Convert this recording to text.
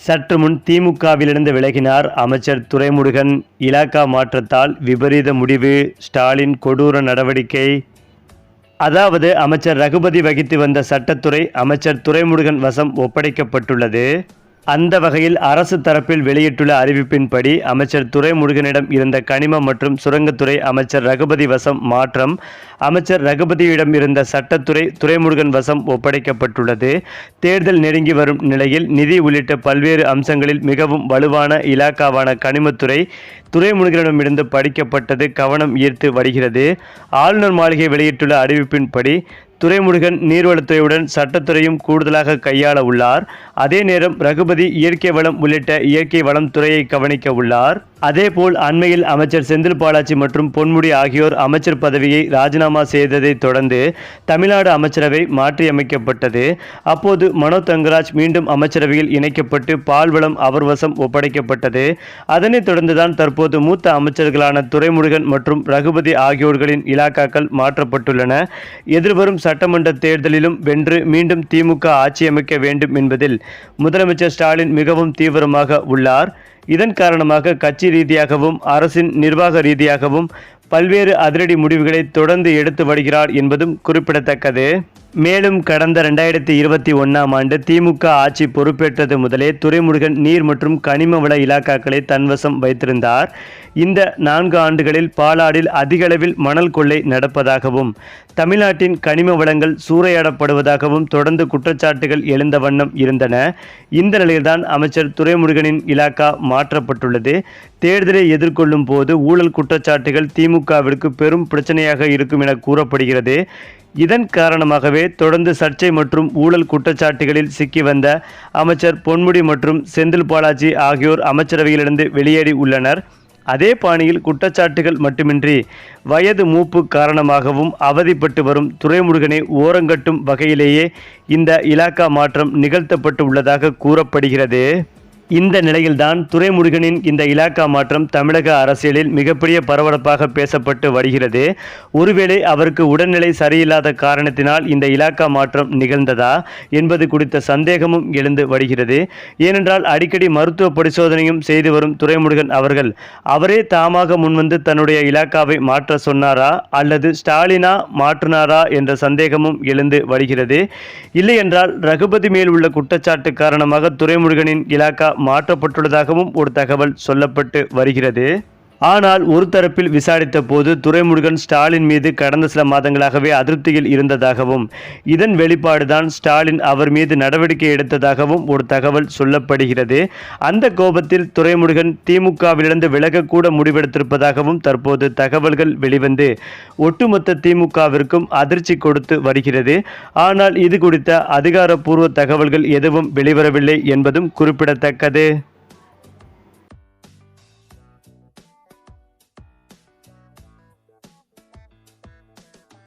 சற்று முன் திமுகவிலிருந்து விலகினார் அமைச்சர் துரைமுருகன். இலாகா மாற்றத்தால் விபரீத முடிவு, ஸ்டாலின் கொடூர நடவடிக்கை. அதாவது அமைச்சர் ரகுபதி வகித்து வந்த சட்டத்துறை அமைச்சர் துரைமுருகன் வசம் ஒப்படைக்கப்பட்டுள்ளது. அந்த வகையில் அரசு தரப்பில் வெளியிட்டுள்ள அறிவிப்பின்படி அமைச்சர் துரைமுருகனிடம் இருந்த கனிம மற்றும் சுரங்கத்துறை அமைச்சர் ரகுபதி வசம் மாற்றம். அமைச்சர் ரகுபதியிடம் இருந்த சட்டத்துறை துரைமுருகன் வசம் ஒப்படைக்கப்பட்டுள்ளது. தேர்தல் நெருங்கி வரும் நிலையில் நிதி உள்ளிட்ட பல்வேறு அம்சங்களில் மிகவும் வலுவான இலாக்காவான கனிமத்துறை துரைமுருகனிடமிருந்து படிக்கப்பட்டது கவனம் ஈர்த்து வருகிறது. ஆளுநர் மாளிகை வெளியிட்டுள்ள அறிவிப்பின்படி துரைமுருகன் நீர்வளத்துறையுடன் சட்டத்துறையும் கூடுதலாக கையாள உள்ளார். அதே நேரம் ரகுபதி இயற்கை வளம் உள்ளிட்ட இயற்கை வளம் துறையை கவனிக்க உள்ளார். அதேபோல் அண்மையில் அமைச்சர் செந்தில் பாலாஜி மற்றும் பொன்முடி ஆகியோர் அமைச்சர் பதவியை ராஜினாமா செய்ததை தொடர்ந்து தமிழ்நாடு அமைச்சரவை மாற்றியமைக்கப்பட்டது. அப்போது மனோ தங்கராஜ் மீண்டும் அமைச்சரவையில் இணைக்கப்பட்டு பால்வளம் அவர் வசம் ஒப்படைக்கப்பட்டது. அதனைத் தொடர்ந்துதான் தற்போது மூத்த அமைச்சர்களான துரைமுருகன் மற்றும் ரகுபதி ஆகியோர்களின் இலாக்காக்கள் மாற்றப்பட்டுள்ளன. எதிர்வரும் சட்டமன்ற தேர்தலிலும் வென்று மீண்டும் திமுக ஆட்சி அமைக்க வேண்டும் என்பதில் முதலமைச்சர் ஸ்டாலின் மிகவும் தீவிரமாக உள்ளார். இதன் காரணமாக கட்சி ரீதியாகவும் அரசின் நிர்வாக ரீதியாகவும் பல்வேறு அதிரடி முடிவுகளை தொடர்ந்து எடுத்து வருகிறார் என்பதும் குறிப்பிடத்தக்கது. மேலும் கடந்த 2021ஆம் ஆண்டு திமுக ஆட்சி பொறுப்பேற்றது முதலே துரைமுருகன் நீர் மற்றும் கனிம வள இலாக்காக்களை தன்வசம் வைத்திருந்தார். இந்த 4 ஆண்டுகளில் பாலாடில் அதிகளவில் மணல் கொள்ளை நடப்பதாகவும் தமிழ்நாட்டின் கனிம வளங்கள் சூறையாடப்படுவதாகவும் தொடர்ந்து குற்றச்சாட்டுகள் எழுந்த வண்ணம் இருந்தன. இந்த நிலையில்தான் அமைச்சர் துரைமுருகனின் இலாக்கா மாற்றப்பட்டுள்ளது. தேர்தலை எதிர்கொள்ளும் போது ஊழல் குற்றச்சாட்டுகள் திமுகவிற்கு பெரும் பிரச்சனையாக இருக்கும் என கூறப்படுகிறது. இதன் காரணமாகவே தொடர்ந்து சர்ச்சை மற்றும் ஊழல் குற்றச்சாட்டுகளில் சிக்கி வந்த அமைச்சர் பொன்முடி மற்றும் செந்தில் பாலாஜி ஆகியோர் அமைச்சரவையிலிருந்து வெளியேறி உள்ளனர். அதே பாணியில் குற்றச்சாட்டுகள் மட்டுமின்றி வயது மூப்பு காரணமாகவும் அவதிப்பட்டு வரும் துரைமுருகனை ஓரங்கட்டும் வகையிலேயே இந்த இலாக்கா மாற்றம் நிகழ்த்தப்பட்டு உள்ளதாக கூறப்படுகிறது. இந்த நிலையில்தான் துரைமுருகனின் இந்த இலாக்கா மாற்றம் தமிழக அரசியலில் மிகப்பெரிய பரபரப்பாக பேசப்பட்டு வருகிறது. ஒருவேளை அவருக்கு உடல்நிலை சரியில்லாத காரணத்தினால் இந்த இலாக்கா மாற்றம் நிகழ்ந்ததா என்பது குறித்த சந்தேகமும் எழுந்து வருகிறது. ஏனென்றால் அடிக்கடி மருத்துவ பரிசோதனையும் செய்து வரும் துரைமுருகன் அவர்கள் அவரே தாமாக முன்வந்து தன்னுடைய இலாக்காவை மாற்ற சொன்னாரா அல்லது ஸ்டாலினா மாற்றினாரா என்ற சந்தேகமும் எழுந்து வருகிறது. இல்லையென்றால் ரகுபதி மேல் உள்ள குற்றச்சாட்டு காரணமாக துரைமுருகனின் இலாக்கா மாற்றப்பட்டுள்ளதாகவும் ஒரு தகவல் சொல்லப்பட்டு வருகிறது. ஆனால் ஒரு தரப்பில் விசாரித்த போது துரைமுருகன் ஸ்டாலின் மீது கடந்த சில மாதங்களாகவே அதிருப்தியில் இருந்ததாகவும் இதன் வெளிப்பாடுதான் ஸ்டாலின் அவர் மீது நடவடிக்கை எடுத்ததாகவும் ஒரு தகவல் சொல்லப்படுகிறது. அந்த கோபத்தில் துரைமுருகன் திமுகவிலிருந்து விலகக்கூட முடிவெடுத்திருப்பதாகவும் தற்போது தகவல்கள் வெளிவந்து ஒட்டுமொத்த திமுகவிற்கும் அதிர்ச்சி கொடுத்து வருகிறது. ஆனால் இது குறித்த அதிகாரப்பூர்வ தகவல்கள் எதுவும் வெளிவரவில்லை என்பதும் குறிப்பிடத்தக்கது.